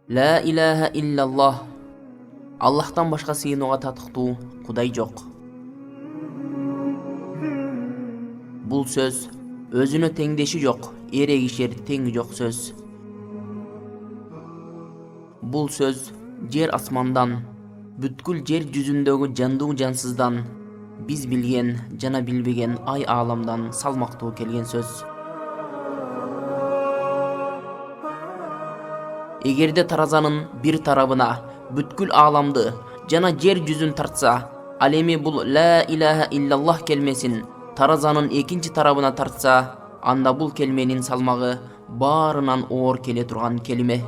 Ла илаха иллаллах. Аллахтан башка сыйынууга татыктуу Кудай жок. Бул сөз өзүнө теңдеши жок, эрегишер теңи жок сөз. Бул сөз жер асмандан, бүткүл жер жүзүндөгү жандуу жансыздан, биз билген жана билбеген ай ааламдан салмактуу келген сөз. Эгерде таразанын бир тарабына бүткүл ааламды жана жер жүзүн тартса, ал эми бул ла илаха иллаллах келмесин таразанын экинчи тарабына тартса, анда бул келменин салмагы баарынан оор келе турган келиме.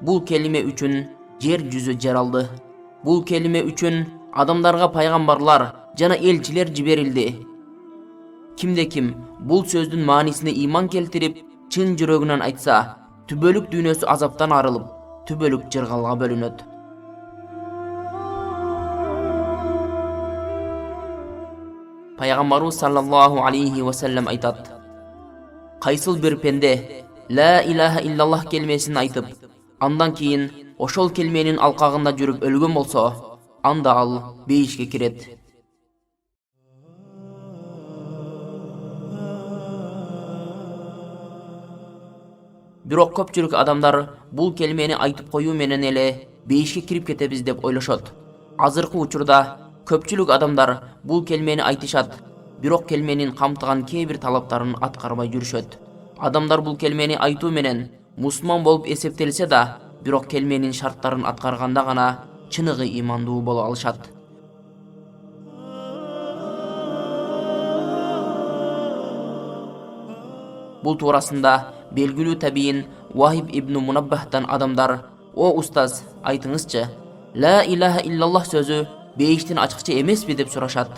Бул келиме үчүн жер жүзү жаралды. Бул келиме үчүн адамдарга пайгамбарлар жана элчилер жиберилди. Кимде-ким бул сөздүн маанисине ыйман келтирип, чын жүрөгүнөн айтса, түбөлүк дүйнөсү азаптан арылып, түбөлүк жыргалга бөлүнөт. Пайгамбарыбыз саллаллаху алейхи ва саллям айтат: кайсыл бир пенде ла илаха иллаллах келмесин айтып, андан кийин ошол келменин алкагында жүрүп өлгөн болсо, анда ал бейишке кирет. Бирок көпчүлүк адамдар бул келмени айтып коюу менен эле бейишке кирип кетебиз деп ойлошот. Азыркы учурда көпчүлүк адамдар бул келмени айтышат, бирок келменин камтыган кээ бир талаптарын аткарбай жүрүшөт. Адамдар бул келмени айтуу менен мусулман болуп эсептелсе да, бирок келменин шарттарын аткарганда гана чыныгы ыймандуу боло алышат. Бул туурасында белгилүү табиин Вахиб ибн Мунаббахтан адамдар: "О устаз, айтыңызчы, ла илаха иллаллах сөзү бейиштин ачкычы эмеспи?" деп сурашат.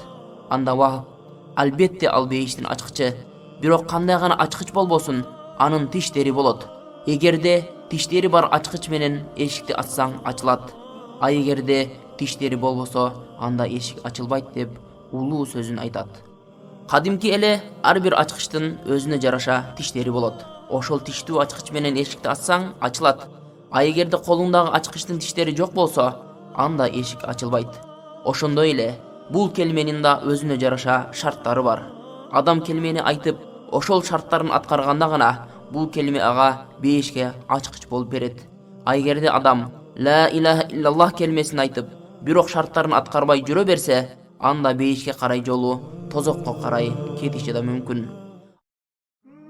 Анда Вахиб: "Албетте ал бейиштин ачкычы, бирок кандай гана ачкыч болбосун, анын тиштери болот. Эгерде тиштери бар ачкыч менен эшикти ачсаң ачылат. А эгерде тиштери болбосо, анда эшик ачылбайт" деп улуу сөзүн айтат. Кадимки эле ар бир ачкычтын өзүнө жараша тиштери болот. Ошол тиштүү ачкыч менен эшикти ачсаң ачылат. А эгерде колуңдагы ачкычтын тиштери жок болсо, анда эшик ачылбайт. Ошондой эле бул келменин да өзүнө жараша шарттары бар. Адам келмени айтып, ошол шарттарын аткарганда гана бул келме ага бейишке ачкыч болуп берет. А эгерде адам ла илаха иллаллах келмесин айтып, бирок шарттарын аткарбай жүрө берсе, анда бейишке карай жолу тозокко карай кетиши да мүмкүн.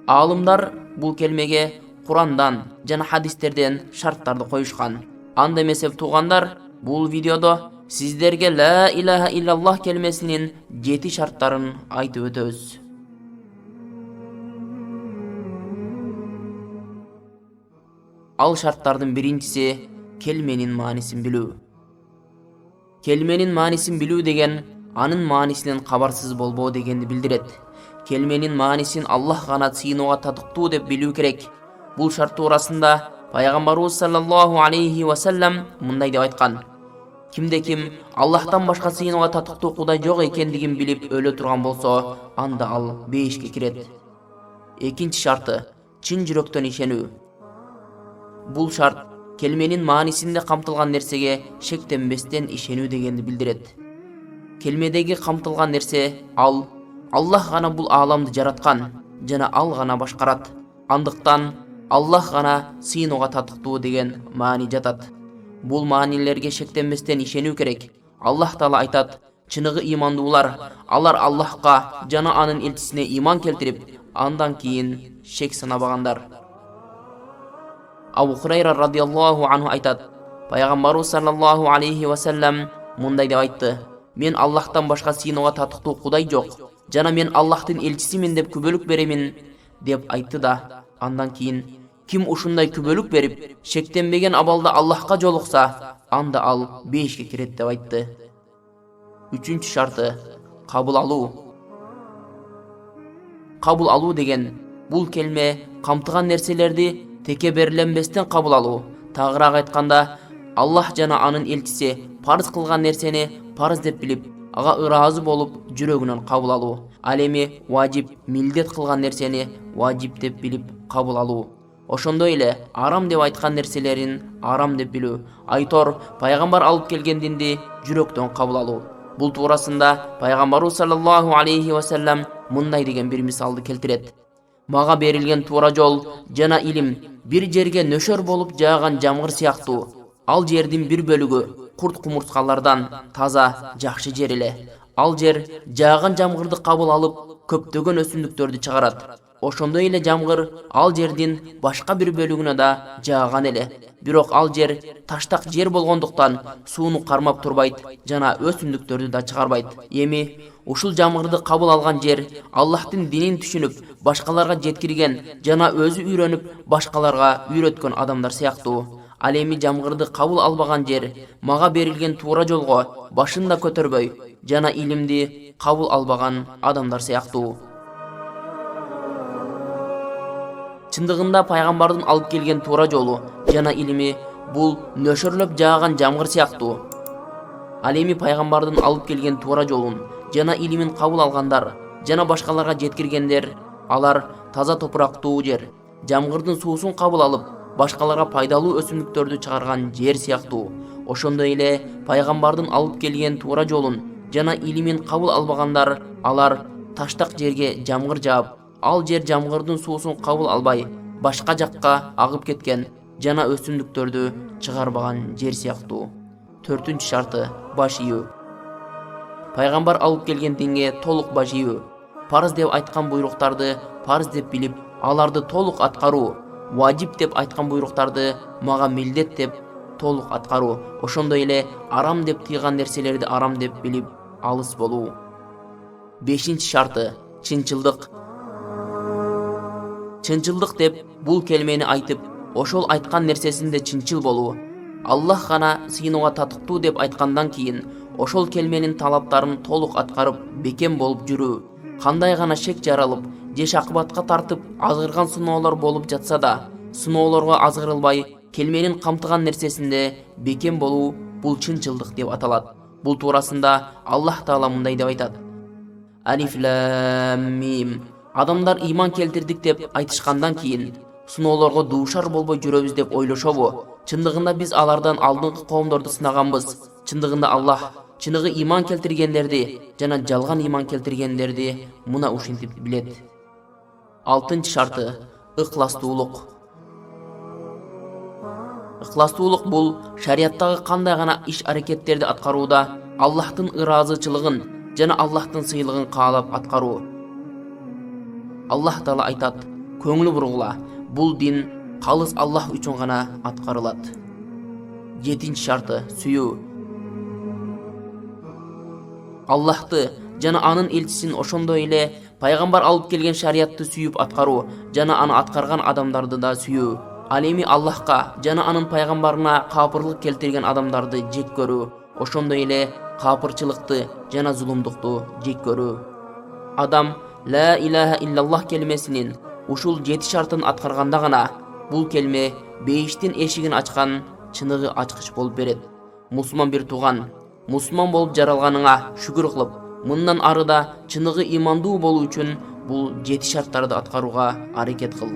Аалымдар бул келмеге Курандан жана хадистерден шарттарды коюшкан. Анда эмесеп туугандар, бул видеодо сиздерге ла илаха иллаллах келмесинин 7 шарттарын айтып өтөбүз. Ал шарттардын биринчиси келменин маанисин билүү. Келменин маанисин билүү деген анын маанисинен кабарсыз болбоо дегенди билдирет. Келменин маанисин Аллах гана сыйынууга татыктуу деп билүү керек. Бул шарт туурасында Пайгамбарыбыз саллаллаху алейхи ва саллям мындай деп айткан: кимде-ким Аллахтан башка сыйынууга татыктуу Кудай жок экендигин билип өлө турган болсо, анда ал бейишке кирет. Экинчи шарты чын жүрөктөн ишенүү. Бул шарт келменин маанисинде камтылган нерсеге шектенбестен ишенүү дегенди билдирет. Келмедеги камтылган нерсе ал Аллах гана бул ааламды жараткан жана ал гана башкарат. Андыктан Аллах гана сыйынууга татыктуу деген маани жатат. Бул маанилерге шектенбестен ишенүү керек. Аллах таала айтат: чыныгы ыймандуулар, алар Аллахка жана анын элчисине ыйман келтирип, андан кийин шек санабагандар. Абу Хурайра радиаллаху анху айтат: Пайгамбарыбыз саллаллаху алейхи ва саллям мындай деп айтты: "Мен Аллахтан башка сыйынууга татыктуу Кудай жок, жана мен Аллахтын элчисимин деп күбөлүк беремин" деп айтты да, андан кийин: "Ким ушундай күбөлүк берип, шектенбеген абалда Аллахка жолукса, анда ал бейишке кирет" деп айтты. Үчүнчү шарты кабыл алуу. Кабыл алуу деген бул келме камтыган нерселерди текеберленбестен кабыл алуу. Тагыраак айтканда, Аллах жана анын элчиси парыз кылган нерсени парыз деп билип, ага ыраазы болуп жүрөгүнөн кабыл алуу. Ал эми важип милдет кылган нерсени важип деп билип кабыл алуу. Ошондой эле арам деп айткан нерселерин арам деп билүү. Айтор пайгамбар алып келген динди жүрөктөн кабыл алуу. Бул туурасында пайгамбарыбыз саллаллаху алейхи ва саллям мындай деген бир мисалды келтирет. Мага берилген туура жол жана илим бир жерге нөшөр болуп жааган жамгыр сыяктуу. Ал жердин бир бөлүгү курт кумурскалардан таза, жакшы жер эле. Ал жер жааган жамгырды кабыл алып, көптөгөн өсүмдүктөрдү чыгарат. Ошондой эле жамгыр ал жердин башка бир бөлүгүнө да жааган эле. Бирок ал жер таштак жер болгондуктан сууну кармап турбайт жана өсүмдүктөрдү да чыгарбайт. Эми ушул жамгырды кабыл алган жер Аллахтын динин түшүнүп, башкаларга жеткирген жана өзү үйрөнүп, башкаларга үйрөткөн адамдар сыяктуу. Ал эми жамгырды кабыл албаган жер мага берилген туура жолго башын да көтөрбөй жана илимди кабыл албаган адамдар сыяктуу. Чындыгында пайгамбардын алып келген туура жолу жана илими бул нөшөрлөп жааган жамгыр сыяктуу. Ал эми пайгамбардын алып келген туура жолун жана илимин кабыл алгандар жана башкаларга жеткиргендер, алар таза топурактуу жер, жамгырдын суусун кабыл алып, башкаларга пайдалуу өсүмдүктөрдү чыгарган жер сыяктуу. Ошондой эле пайгамбардын алып келген туура жолун жана илимин кабыл албагандар, алар таштак жерге жамгыр жаап, ал жер жамгырдын суусун кабыл албай, башка жакка агып кеткен жана өсүмдүктөрдү чыгарбаган жер сыяктуу. 4-үнчү шарты баш ийүү. Пайгамбар алып келген динге толук баш ийүү. Парыз деп айткан буйруктарды парыз деп билип, аларды толук аткаруу. Важип деп айткан буйруктарды мага милдет деп толук аткаруу. Ошондой эле арам деп тыйган нерселерди арам деп билип алыс болуу. 5-инчи шарты чынчылдык. Чынчылдык деп бул келмени айтып, ошол айткан нерсесинде чынчыл болуу. Аллах гана сыйынууга татыктуу деп айткандан кийин ошол келменин талаптарын толук аткарып, бекем болуп жүрүү. Кандай гана шек жаралып, же акыбатка тартып азгырган сыноолор болуп жатса да, сыноолорго азгырылбай, келменин камтыган нерсесинде бекем болуу бул чынчылдык деп аталат. Бул туурасында Аллах Таала мындай деп айтат: Алиф лам мим. Адамдар ыйман келтирдик деп айтышкандан кийин сыноолорго дуушар болбой жүрөбүз деп ойлошобу? Чындыгында биз алардан алдыңкы коомдорду сынаганбыз. Чындыгында Аллах чыныгы ыйман келтиргендерди жана жалган ыйман келтиргендерди мына ушинтип билет. 6-нчы шарты ыхластуулук. Ыхластуулук бул шарияттагы кандай гана иш-аракеттерди аткарууда Аллахтын ыраазычылыгын жана Аллахтын сыйлыгын каалап аткаруу. Аллах Таала айтат: көңүл бургула, бул дин калыс Аллах үчүн гана аткарылат. 7-нчи шарты сүйүү. Аллахты жана анын элчисин, ошондой эле пайгамбар алып келген шариятты сүйүп аткаруу жана аны аткарган адамдарды да сүйүү. Ал эми Аллахка жана анын пайгамбарына капырлык келтирген адамдарды жек көрүү, ошондой эле капырчылыкты жана зулумдукту жек көрүү. Адам ла илаха иллаллах келмесинин ушул 7 шартын аткарганда гана бул келме бейиштин эшигин ачкан чыныгы ачкыч болуп берет. Мусулман бир тууган, мусулман болуп жаралганыңа шүгүр кылып, мындан арыда чыныгы ыймандуу болуу үчүн бул 7 шарттарды аткарууга аракет кыл.